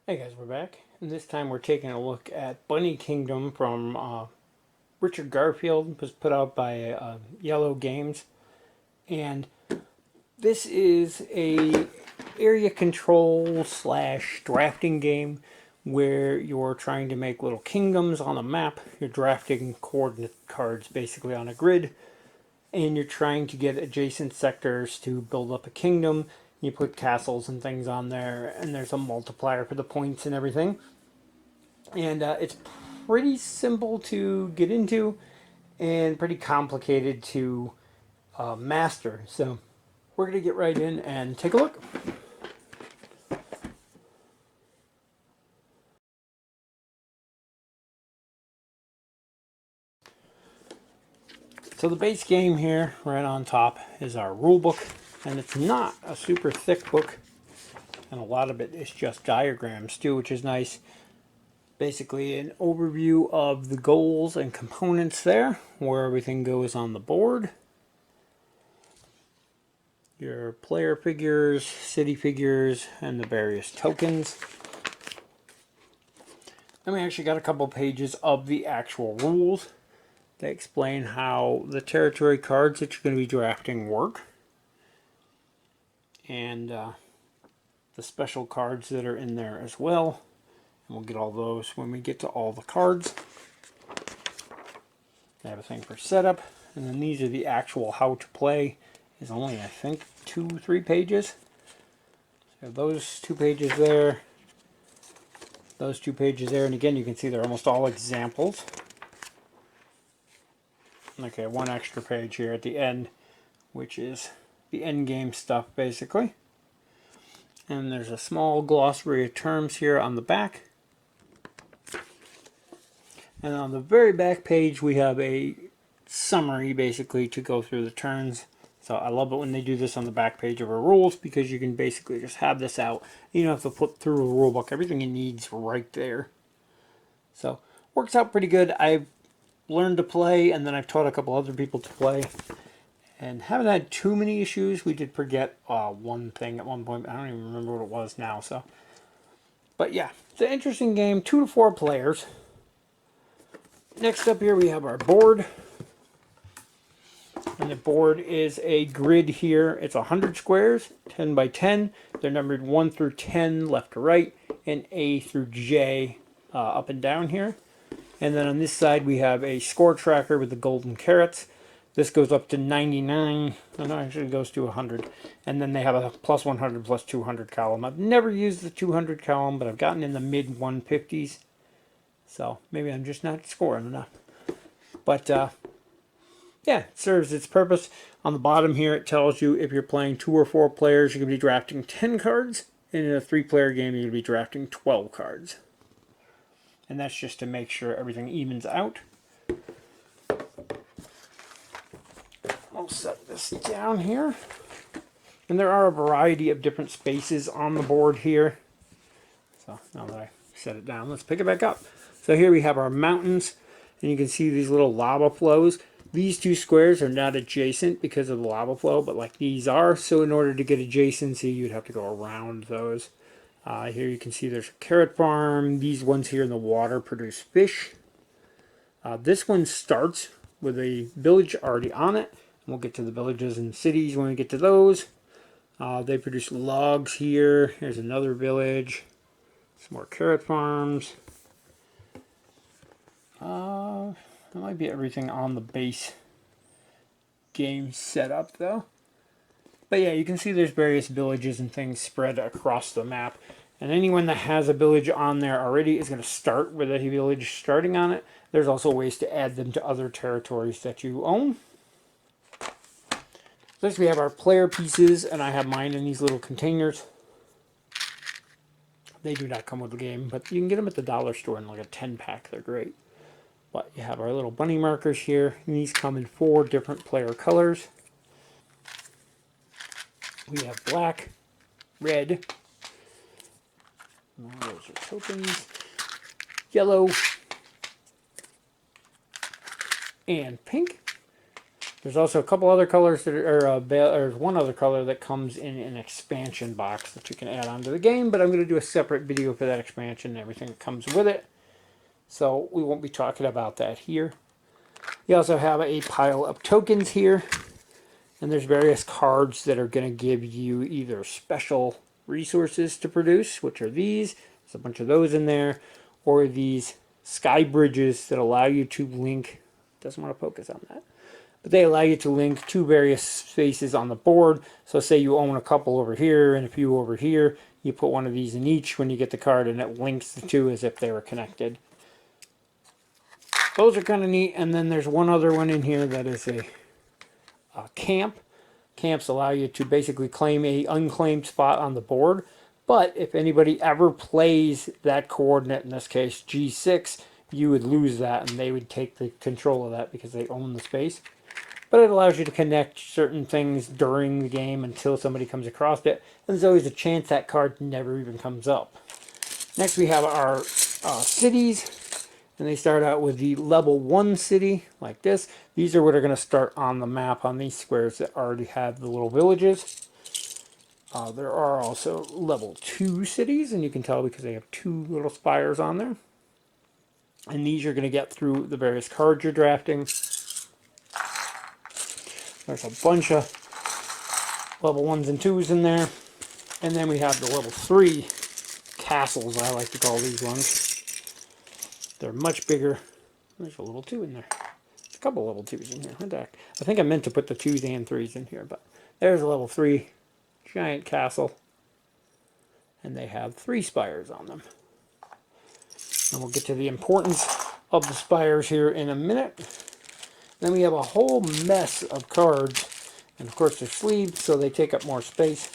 Hey guys, we're back, and this time we're taking a look at Bunny Kingdom from Richard Garfield. It was put out by Yellow Games, and this is a area control slash drafting game where you're trying to make little kingdoms on a map. You're drafting coordinate cards basically on a grid, and you're trying to get adjacent sectors to build up a kingdom. You put castles and things on there, and there's a multiplier for the points and everything. And it's pretty simple to get into and pretty complicated to master. So we're going to get right in and take a look. So the base game here, right on top, is our rule book. And it's not a super thick book. And a lot of it is just diagrams too, which is nice. Basically an overview of the goals and components there, where everything goes on the board. Your player figures, city figures, and the various tokens. And we actually got a couple pages of the actual rules. They explain how the territory cards that you're going to be drafting work. And the special cards that are in there as well. And we'll get all those when we get to all the cards. They have a thing for setup. And then these are the actual how to play. Is only, I think, 2-3 pages. So those 2 pages there. Those 2 pages there. And again, you can see they're almost all examples. Okay, 1 extra page here at the end, which is the end game stuff, basically. And there's a small glossary of terms here on the back. And on the very back page, we have a summary, basically, to go through the turns. So I love it when they do this on the back page of our rules, because you can basically just have this out. You don't have to flip through a rule book. Everything you need's right there. So, works out pretty good. I've learned to play, and then I've taught a couple other people to play. And haven't had too many issues. We did forget one thing at one point. I don't even remember what it was now. So, but yeah, it's an interesting game. 2 to 4 players. Next up here we have our board. And the board is a grid here. It's 100 squares, 10 by 10. They're numbered 1 through 10, left to right, and A through J up and down here. And then on this side we have a score tracker with the golden carrots. This goes up to 99, and actually goes to 100. And then they have a plus 100, plus 200 column. I've never used the 200 column, but I've gotten in the mid 150s. So maybe I'm just not scoring enough. But yeah, it serves its purpose. On the bottom here, it tells you if you're playing 2 or 4 players, you're going to be drafting 10 cards. And in a 3-player game, you're going to be drafting 12 cards. And that's just to make sure everything evens out. I'll set this down here. And there are a variety of different spaces on the board here. So now that I set it down, let's pick it back up. So here we have our mountains. And you can see these little lava flows. These 2 squares are not adjacent because of the lava flow, but like these are. So in order to get adjacency, you'd have to go around those. Here you can see there's a carrot farm. These ones here in the water produce fish. This one starts with a village already on it. We'll get to the villages and cities when we get to those. They produce logs here. Here's another village. Some more carrot farms. That might be everything on the base game setup though. But yeah, you can see there's various villages and things spread across the map. And anyone that has a village on there already is going to start with a village starting on it. There's also ways to add them to other territories that you own. Next we have our player pieces, and I have mine in these little containers. They do not come with the game, but you can get them at the dollar store in like a 10-pack. They're great. But you have our little bunny markers here, and these come in 4 different player colors. We have black, red, those are tokens, yellow, and pink. There's also a couple other colors that are, or one other color that comes in an expansion box that you can add onto the game, but I'm going to do a separate video for that expansion and everything that comes with it. So we won't be talking about that here. You also have a pile of tokens here, and there's various cards that are going to give you either special resources to produce, which are these, there's a bunch of those in there, or these sky bridges that allow you to link, doesn't want to focus on that, but they allow you to link two various spaces on the board. So say you own a couple over here and a few over here, you put one of these in each when you get the card and it links the two as if they were connected. Those are kind of neat. And then there's one other one in here that is a camp. Camps allow you to basically claim a unclaimed spot on the board. But if anybody ever plays that coordinate, in this case G6, you would lose that and they would take the control of that because they own the space. But it allows you to connect certain things during the game until somebody comes across it. And there's always a chance that card never even comes up. Next we have our cities. And they start out with the level 1 city, like this. These are what are going to start on the map on these squares that already have the little villages. There are also level 2 cities, and you can tell because they have 2 little spires on there. And these you're going to get through the various cards you're drafting. There's a bunch of level 1s and 2s in there. And then we have the level 3 castles, I like to call these ones. They're much bigger. There's a level 2 in there. There's a couple level 2s in here. What the heck? I think I meant to put the 2s and 3s in here, but there's a level 3 giant castle. And they have 3 spires on them. And we'll get to the importance of the spires here in a minute. Then we have a whole mess of cards. And of course they're sleeved, so they take up more space.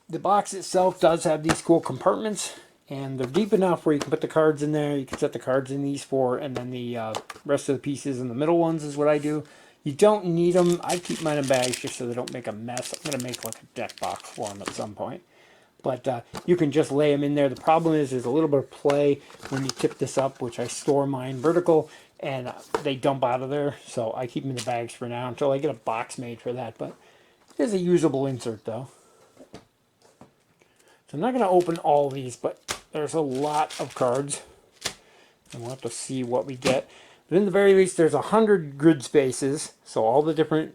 The box itself does have these cool compartments. And they're deep enough where you can put the cards in there. You can set the cards in these 4, and then the rest of the pieces in the middle ones is what I do. You don't need them. I keep mine in bags just so they don't make a mess. I'm going to make like a deck box for them at some point. But you can just lay them in there. The problem is there's a little bit of play when you tip this up, which I store mine vertical, and they dump out of there. So I keep them in the bags for now until I get a box made for that. But it is a usable insert, though. So I'm not going to open all these, but there's a lot of cards. And we'll have to see what we get. But in the very least, there's 100 grid spaces. So all the different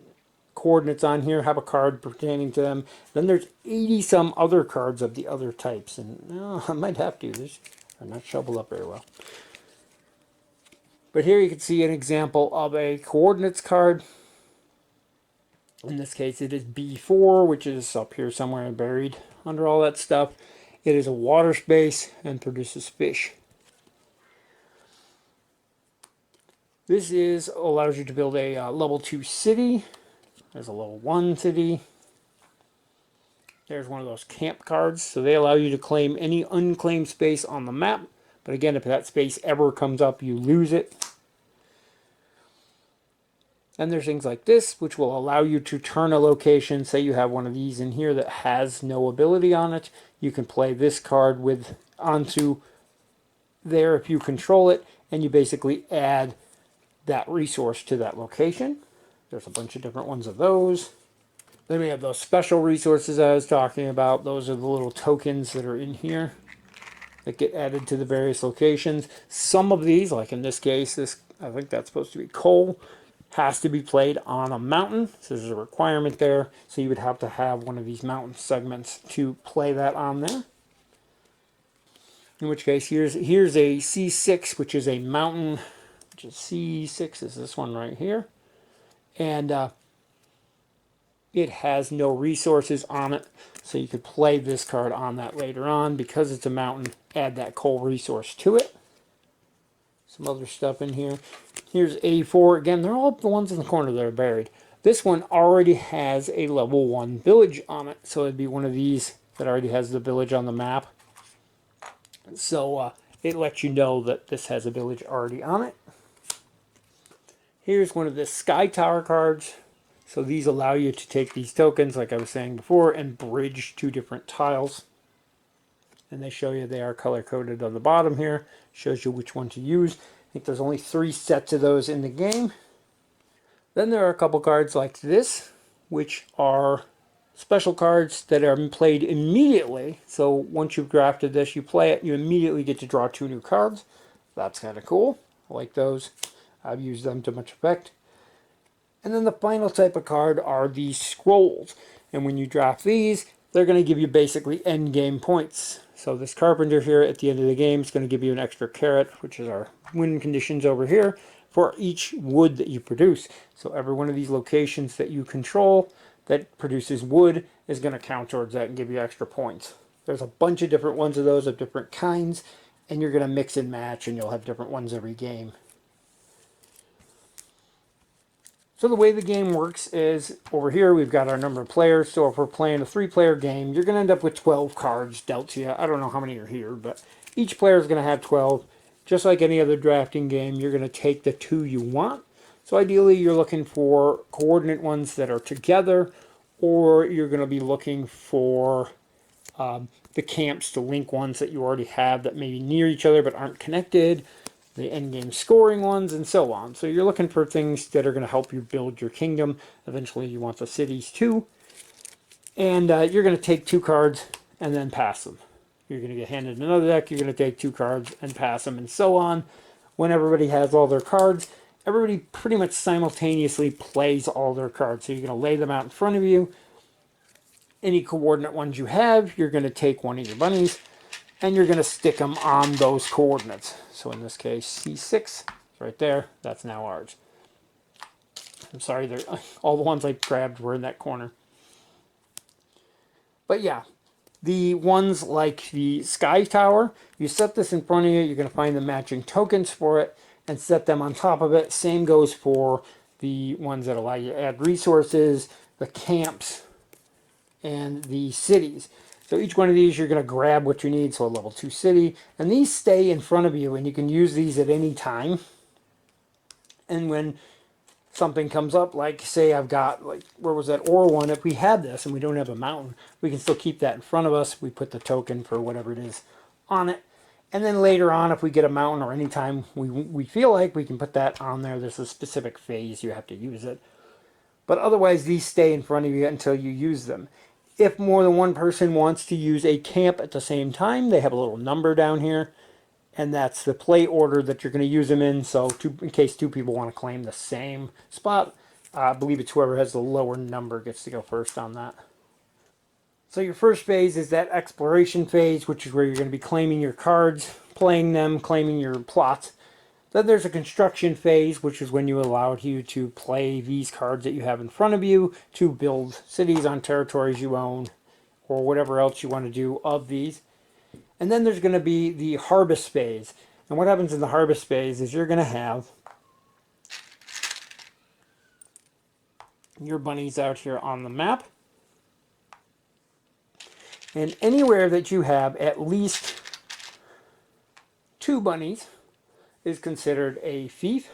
coordinates on here have a card pertaining to them. Then there's 80 some other cards of the other types. And I might have to. They're not shoveled up very well. But here you can see an example of a coordinates card. In this case, it is B4, which is up here somewhere buried under all that stuff. It is a water space and produces fish. This allows you to build a level 2 city. There's a level 1 city. There's one of those camp cards. So they allow you to claim any unclaimed space on the map. But again, if that space ever comes up, you lose it. And there's things like this, which will allow you to turn a location. Say you have one of these in here that has no ability on it. You can play this card onto there if you control it. And you basically add that resource to that location. There's a bunch of different ones of those. Then we have those special resources I was talking about. Those are the little tokens that are in here that get added to the various locations. Some of these, like in this case, I think that's supposed to be coal, has to be played on a mountain. So there's a requirement there. So you would have to have one of these mountain segments to play that on there. In which case, here's a C6, which is a mountain, which is C6 is this one right here. And it has no resources on it. So you could play this card on that later on. Because it's a mountain, add that coal resource to it. Some other stuff in here. Here's A4. Again, they're all the ones in the corner that are buried. This one already has a level 1 village on it. So it'd be one of these that already has the village on the map. So it lets you know that this has a village already on it. Here's one of the Sky Tower cards. So these allow you to take these tokens, like I was saying before, and bridge 2 different tiles. And they show you they are color-coded on the bottom here. Shows you which one to use. I think there's only 3 sets of those in the game. Then there are a couple cards like this, which are special cards that are played immediately. So once you've drafted this, you play it, you immediately get to draw 2 new cards. That's kind of cool. I like those. I've used them to much effect. And then the final type of card are these scrolls. And when you draft these, they're going to give you basically end game points. So this carpenter here at the end of the game is going to give you an extra carrot, which is our win conditions over here, for each wood that you produce. So every one of these locations that you control that produces wood is going to count towards that and give you extra points. There's a bunch of different ones of those of different kinds, and you're going to mix and match, and you'll have different ones every game. So the way the game works is, over here we've got our number of players. So if we're playing a 3-player game, you're going to end up with 12 cards dealt to you. I don't know how many are here, but each player is going to have 12. Just like any other drafting game, you're going to take the 2 you want. So ideally you're looking for coordinate ones that are together, or you're going to be looking for the camps to link ones that you already have that may be near each other but aren't connected, the endgame scoring ones, and so on. So you're looking for things that are going to help you build your kingdom. Eventually you want the cities too. And you're going to take 2 cards and then pass them. You're going to get handed another deck, you're going to take 2 cards and pass them, and so on. When everybody has all their cards, everybody pretty much simultaneously plays all their cards. So you're going to lay them out in front of you. Any coordinate ones you have, you're going to take one of your bunnies, and you're going to stick them on those coordinates. So in this case, C6, right there, that's now ours. I'm sorry, all the ones I grabbed were in that corner. But yeah, the ones like the Sky Tower, you set this in front of you, you're going to find the matching tokens for it and set them on top of it. Same goes for the ones that allow you to add resources, the camps, and the cities. So each one of these you're going to grab what you need, so a level 2 city, and these stay in front of you and you can use these at any time. And when something comes up, like say I've got, like, where was that ore one, if we had this and we don't have a mountain, we can still keep that in front of us. We put the token for whatever it is on it, and then later on if we get a mountain, or anytime we feel like, we can put that on there. There's a specific phase you have to use it, but otherwise these stay in front of you until you use them. If more than one person wants to use a camp at the same time, they have a little number down here, and that's the play order that you're going to use them in. So in case 2 people want to claim the same spot, I believe it's whoever has the lower number gets to go first on that. So your first phase is that exploration phase, which is where you're going to be claiming your cards, playing them, claiming your plots. Then there's a construction phase, which is when you allow you to play these cards that you have in front of you to build cities on territories you own, or whatever else you want to do of these. And then there's going to be the harvest phase. And what happens in the harvest phase is you're going to have your bunnies out here on the map. And anywhere that you have at least 2 bunnies is considered a fief.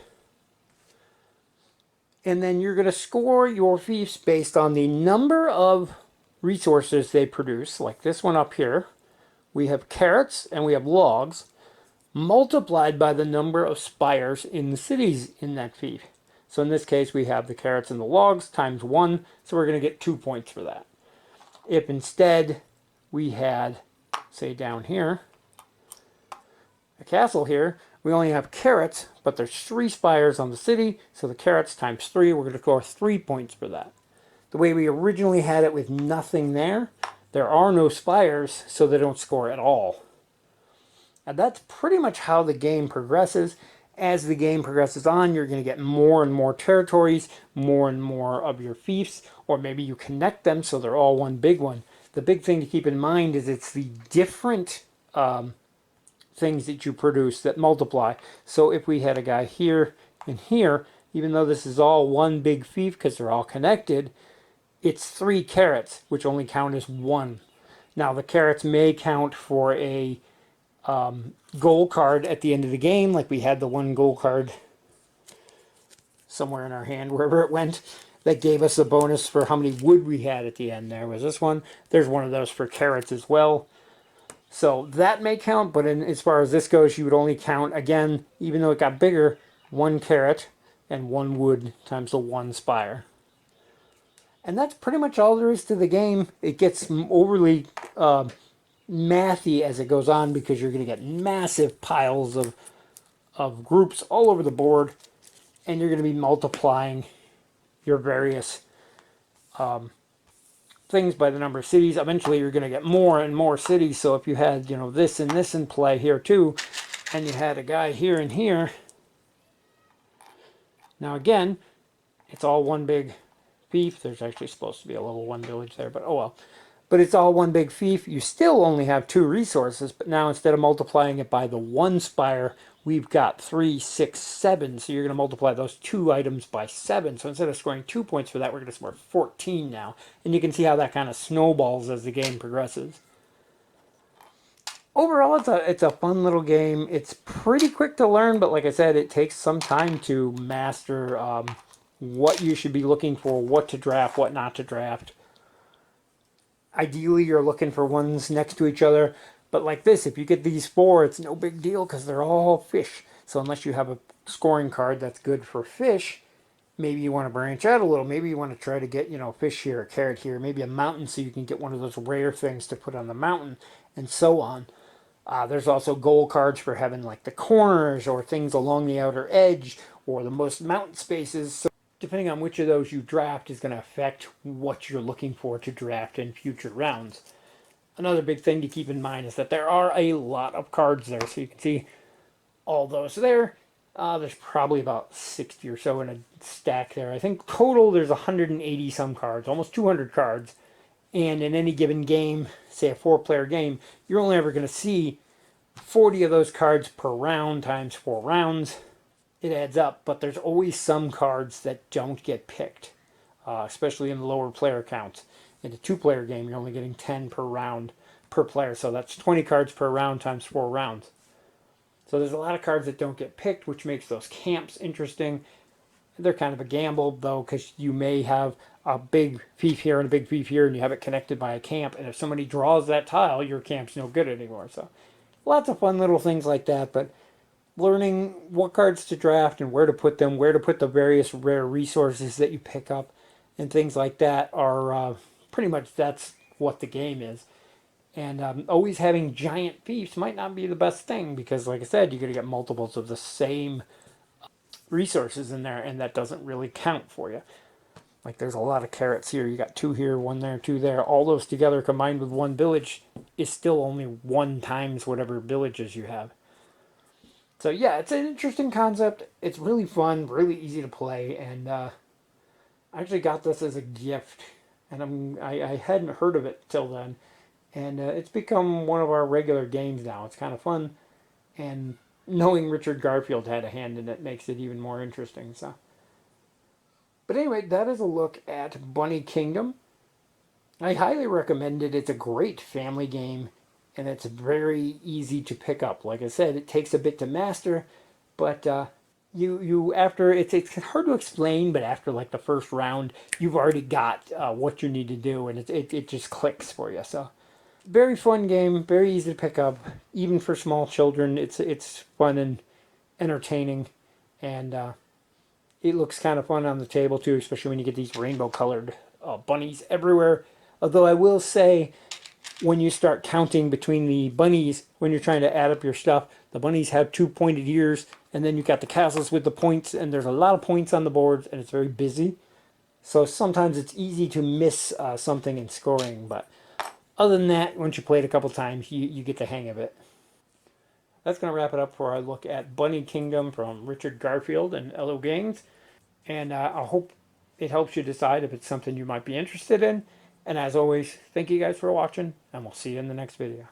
And then you're going to score your fiefs based on the number of resources they produce, like this one up here. We have carrots and we have logs, multiplied by the number of spires in the cities in that fief. So in this case, we have the carrots and the logs times 1, so we're going to get 2 points for that. If instead we had, say down here, a castle here, we only have carrots, but there's 3 spires on the city, so the carrots times 3, we're going to score 3 points for that. The way we originally had it with nothing there are no spires, so they don't score at all. And that's pretty much how the game progresses. As the game progresses on, you're going to get more and more territories, more and more of your fiefs, or maybe you connect them so they're all one big one. The big thing to keep in mind is it's the different things that you produce that multiply. So if we had a guy here and here, even though this is all one big fief because they're all connected, it's 3 carrots, which only count as 1. Now the carrots may count for a goal card at the end of the game, like we had the 1 goal card somewhere in our hand, wherever it went, that gave us a bonus for how many wood we had at the end. There was this one. There's one of those for carrots as well. So that may count, but as far as this goes, you would only count, again, even though it got bigger, 1 carrot and 1 wood times the 1 spire. And that's pretty much all there is to the game. It gets overly mathy as it goes on because you're going to get massive piles of groups all over the board, and you're going to be multiplying your various things by the number of cities. Eventually you're going to get more and more cities. So if you had, this and this in play here too, and you had a guy here and here, now again, it's all one big fief. There's actually supposed to be a level 1 village there, but oh well. But it's all one big fief. You still only have 2 resources, but now instead of multiplying it by the 1 spire, we've got 3, 6, 7. So you're going to multiply those 2 items by 7. So instead of scoring 2 points for that, we're going to score 14 now. And you can see how that kind of snowballs as the game progresses. Overall, it's a fun little game. It's pretty quick to learn, but like I said, it takes some time to master what you should be looking for, what to draft, what not to draft. Ideally, you're looking for ones next to each other, but like this, if you get these 4, it's no big deal because they're all fish. So unless you have a scoring card that's good for fish, maybe you want to branch out a little. Maybe you want to try to get, fish here, a carrot here, maybe a mountain so you can get one of those rare things to put on the mountain, and so on. There's also goal cards for having like the corners or things along the outer edge or the most mountain spaces. So depending on which of those you draft is going to affect what you're looking for to draft in future rounds. Another big thing to keep in mind is that there are a lot of cards there. So you can see all those there. There's probably about 60 or so in a stack there. I think total there's 180 some cards, almost 200 cards. And in any given game, say a 4-player game, you're only ever going to see 40 of those cards per round times 4 rounds. It adds up, but there's always some cards that don't get picked, especially in the lower player counts. In a 2-player game, you're only getting 10 per round per player, so that's 20 cards per round times 4 rounds. So there's a lot of cards that don't get picked, which makes those camps interesting. They're kind of a gamble, though, because you may have a big fief here and a big fief here, and you have it connected by a camp, and if somebody draws that tile, your camp's no good anymore. So lots of fun little things like that, but learning what cards to draft and where to put them, where to put the various rare resources that you pick up, and things like that are pretty much that's what the game is. And always having giant fiefs might not be the best thing because, like I said, you're going to get multiples of the same resources in there, and that doesn't really count for you. Like there's a lot of carrots here. You got 2 here, 1 there, 2 there. All those together combined with 1 village is still only 1 times whatever villages you have. So yeah, it's an interesting concept. It's really fun, really easy to play, and I actually got this as a gift, and I hadn't heard of it till then, and it's become one of our regular games now. It's kind of fun, and knowing Richard Garfield had a hand in it makes it even more interesting. So, but anyway, that is a look at Bunny Kingdom. I highly recommend it. It's a great family game, and it's very easy to pick up. Like I said, it takes a bit to master, but you after it's hard to explain, but after like the first round, you've already got what you need to do, and it just clicks for you. So very fun game, very easy to pick up, even for small children. It's fun and entertaining, and it looks kind of fun on the table too, especially when you get these rainbow colored bunnies everywhere. Although I will say, when you start counting between the bunnies, when you're trying to add up your stuff, the bunnies have 2 pointed ears, and then you've got the castles with the points, and there's a lot of points on the boards, and it's very busy. So sometimes it's easy to miss something in scoring, but other than that, once you play it a couple times, you get the hang of it. That's going to wrap it up for our look at Bunny Kingdom from Richard Garfield and LO Games. And I hope it helps you decide if it's something you might be interested in. And as always, thank you guys for watching, and we'll see you in the next video.